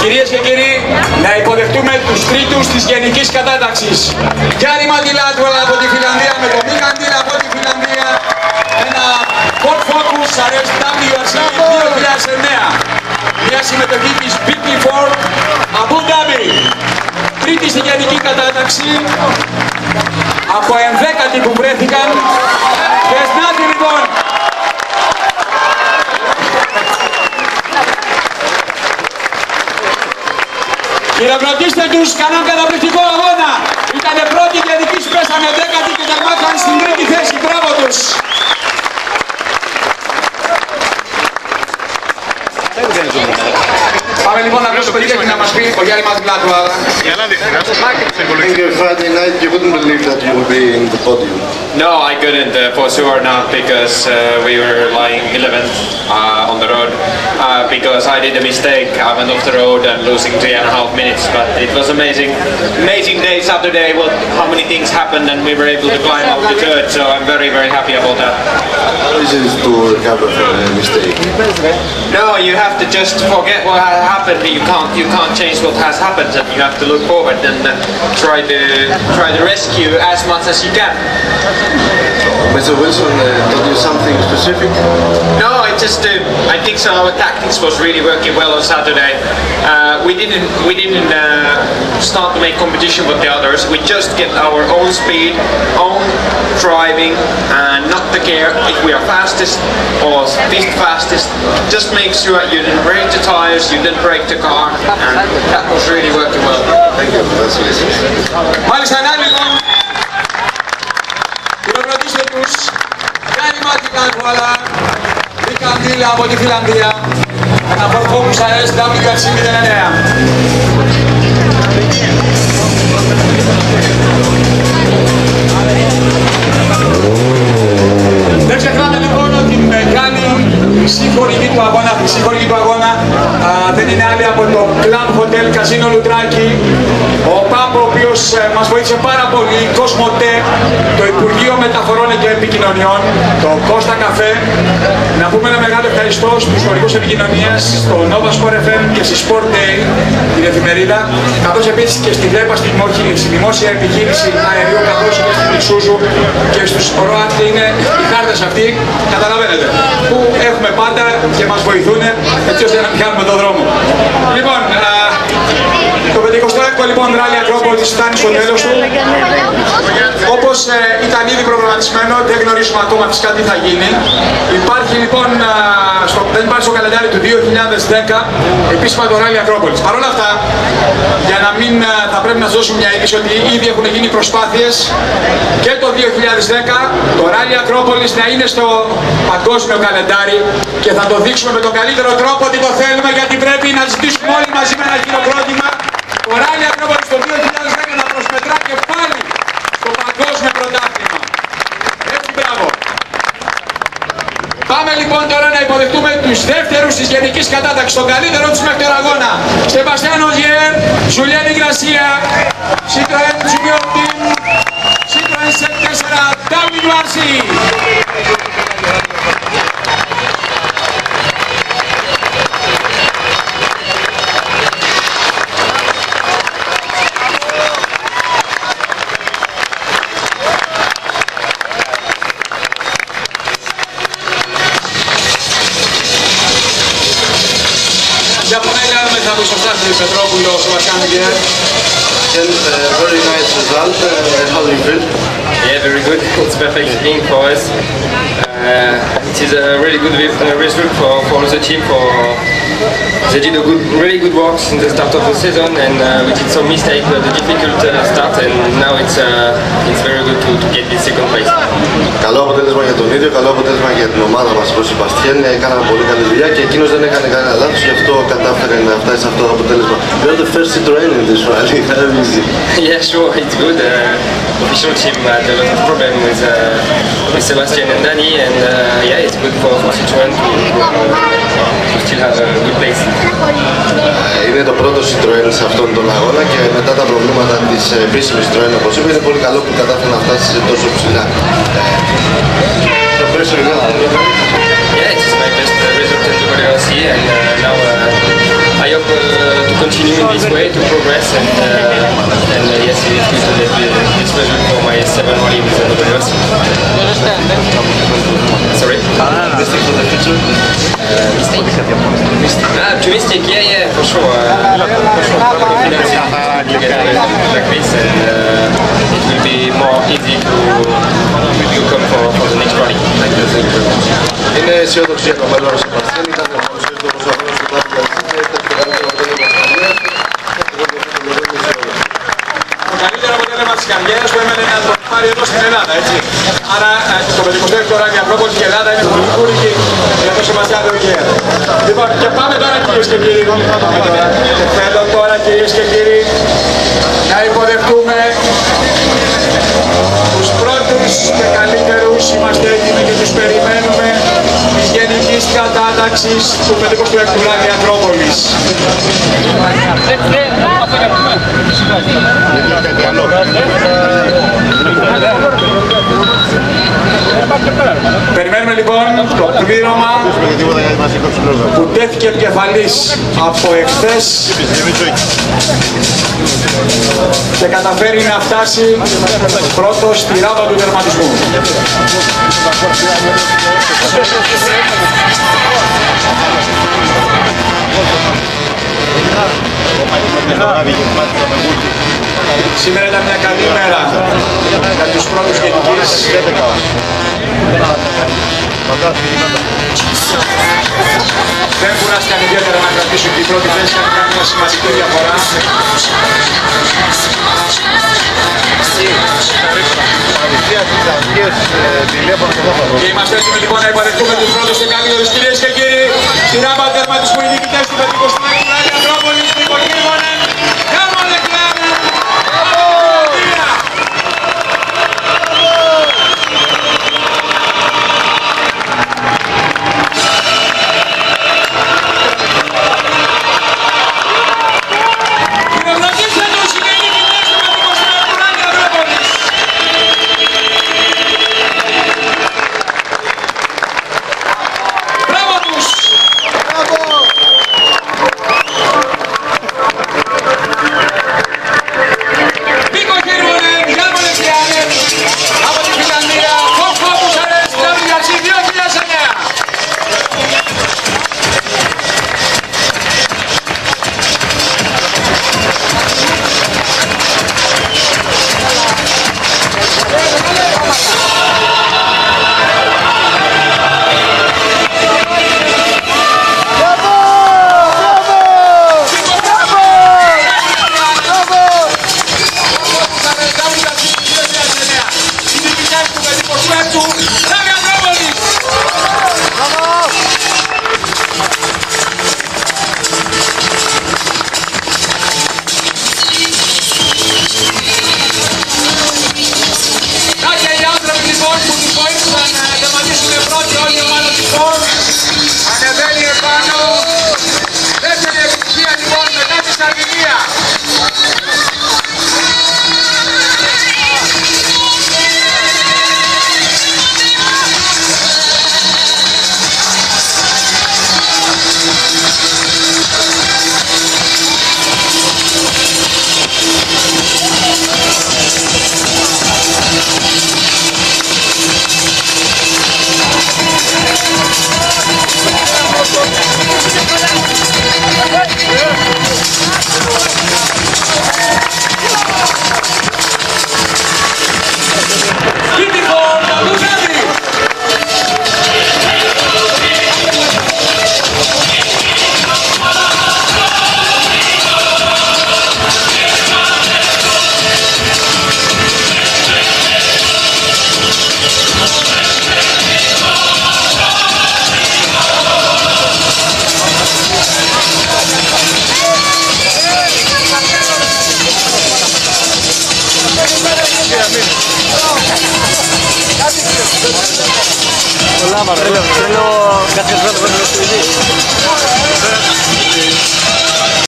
Κυρίες και κύριοι, να υποδεχτούμε τους τρίτους της γενικής κατάταξης. Γιάννη Μαντιλάτουαλα από τη Φιλανδία με τον Μίχα Αντίλα από τη Φιλανδία. Ένα Ford Focus RS WRC 2009. Μια συμμετοχή της BP Ford Abu Dhabi. Τρίτη στη γενική κατάταξη. Από ενδέκατη που βρέθηκαν. Δεσνάτη λοιπόν. Χειροκροτήστε τους, κάναν καταπληκτικό αγώνα. Ήτανε πρώτη και δικοί σου πέσανε δέκατη και τερμάτισαν στην τρίτη θέση. Μπράβο τους. Πάμε λοιπόν να ακούσουμε τι έχει να μας πει ο Γιάννη Μαντιλάτουαλα. Friday night you wouldn't believe that you would be in the podium. No, I couldn't for sure not, because we were lying 11th on the road, because I did a mistake. I went off the road and losing 3.5 minutes, but it was amazing day Saturday. Well, how many things happened and we were able to climb up the third, so I'm very happy about that. How is it to recover from a mistake? No, you have to just forget what has happened. You can't change what has happened, and you have to look forward and try to rescue as much as you can. Mr. Wilson told you something specific? No, I think so. Our tactics was really working well on Saturday. We didn't start to make competition with the others. We just get our own speed, own driving, and not to care if we are fastest or fifth fastest. Just make sure you didn't break the tires, you didn't break the car, and that was really working well. Thank you. That's easy. Μάλιστα, να λοιπόν, χειροκροτήστε τους, Γιάννη Μαντιλάτουαλα, Μίχα Αντίλα από τη Φιλανδία, ένα Ford Focus RS WRC 09. Δεν ξεχνάμε λοιπόν ότι η μεγάλη χρυσή χορηγή του αγώνα, δεν είναι άλλη από το Club Hotel Casino Λουτράκι, ο ΠΑΠ, ο οποίος μας βοήθησε πάρα πολύ, Κοσμοτέ, το Υπουργείο Μεταφορών και Επικοινωνιών, το Κώστα Καφέ. Να πούμε ένα μεγάλο ευχαριστώ στους χορηγούς επικοινωνίας, στο Nova Sport FM και στη Sport Day, την εφημερίδα, καθώς επίσης και στη ΔΕΠΑ, στη δημόσια επιχείρηση αερίου, καθώς και στην Isuzu και στους ΡΟΑΤ, είναι οι χάρτες αυτοί, καταλαβαίνετε, που έχουμε πάντα και μας βοηθούν έτσι ώστε να μην χάνουμε τον δρόμο. Λοιπόν, το 56ο λοιπόν Ράλι Ακρόπολης φτάνει στο τέλος του. Όπως ήταν ήδη προγραμματισμένο, δεν γνωρίζουμε ακόμα φυσικά τι θα γίνει. Υπάρχει λοιπόν, δεν υπάρχει στο καλεντάρι του 2010 επίσημα το Ράλι Ακρόπολης. Παρ' όλα αυτά, για να μην θα πρέπει να σας δώσουμε μια είδηση ότι ήδη έχουν γίνει προσπάθειες και το 2010 το Ράλι Ακρόπολης να είναι στο παγκόσμιο καλεντάρι, και θα το δείξουμε με τον καλύτερο τρόπο ότι το θέλουμε, γιατί πρέπει να ζητήσουμε όλοι μαζί με ένα χειροκρότημα το Ράλι Ακρόπολης το 2010 να προσμετρά και πάλι το παγκόσμιο πρωτάθλημα. Έτσι, μπράβο. Πάμε λοιπόν τώρα να υποδεχτούμε τους δεύτερους της γενικής κατάταξης, τον καλύτερο τους μέχρι τώρα αγώνα. Σεμπαστιάν Οζιέρ, Ζουλιάνι Γκρασία, Citroën Junior Team, Citroën C4 WRC. Πετρόπουλο, Σεβαστιάν Οζιέρ. Very nice result. How do you feel? Yeah, very good. It's perfect thing for us. It is a really good result for the team. They did really good work in the start of the season, and we did some mistakes, but the difficult start, and now it's very good to get this second place. Καλό αποτέλεσμα για τον ίδιο, καλό αποτέλεσμα για την ομάδα μας προς Σεμπαστιάν. Έκαναν πολύ καλή δουλειά και εκείνος δεν έκανε κανένα λάθος, γι' αυτό κατάφερε να φτάσει σε αυτό το αποτέλεσμα. You are the first Citroën in this rally. How easy? Yeah, sure, it's good. Official team had a lot of problem with Sebastian and Danny, and yeah, it's good for Citroën to still have a good place. Είναι το πρώτο Citroën σε αυτόν τον αγώνα και μετά τα προβλήματα της επίσημης Citroën, όπως είπε, είναι πολύ καλό που κατάφερε να φτάσει σε τόσο ψηλά. Το first result. Yeah, it is my best result in the WRC, and now I hope to continue continue this way to progress, and yes, it is good to get this result for my 7 rally with the Novelos. Sorry? Mistake for the future? Optimistic, yeah, for sure. For sure, confidence to get a result like this, and it will be more easy to come for the next rally. Είναι αισιόδοξη για το μέλλον ο Σεμπαστιάν, ήταν παρουσίαση του όπως αγώνας του Πάπια Το καλύτερο αποτέλεσμα της καριέρας που έμενε να το πάρει εδώ στην Ελλάδα, έτσι. Άρα το 56ο ράλι Ακρόπολης και Ελλάδα είναι πολύ κούρικη για τον Σεμπαστιάν Δελγκέρ. Λοιπόν, και πάμε τώρα κυρίες και κύριοι. Θέλω τώρα κυρίες και κύριοι να υποδεχτούμε τους πρώτους και καλύτερους. Είμαστε έτοιμοι και τους περιμένουμε της Γενικής Κατάταξης του 56ου ράλι Ακρόπολης. Περιμένουμε λοιπόν το πλήρωμα που τέθηκε επικεφαλής από εχθές και καταφέρει να φτάσει πρώτος στη ράδα του τερματισμού. Σήμερα ήταν μια καλή μέρα για τους πρώτους γενικής. Δεν κουράστηκαν ιδιαίτερα να κρατήσουν την πρώτη θέση, αν κάνει μια σημαντική διαφορά. Και είμαστε έτοιμοι λοιπόν να υποδεχτούμε τους πρώτους και καλύτερους, κυρίες και κύριοι, στη ράμπα τερματισμού οι νικητές του 56ου ράλι Ακρόπολης, του Υποκύρμονεν, Hermann Leclerc. Θέλω κάθε βράδυ να το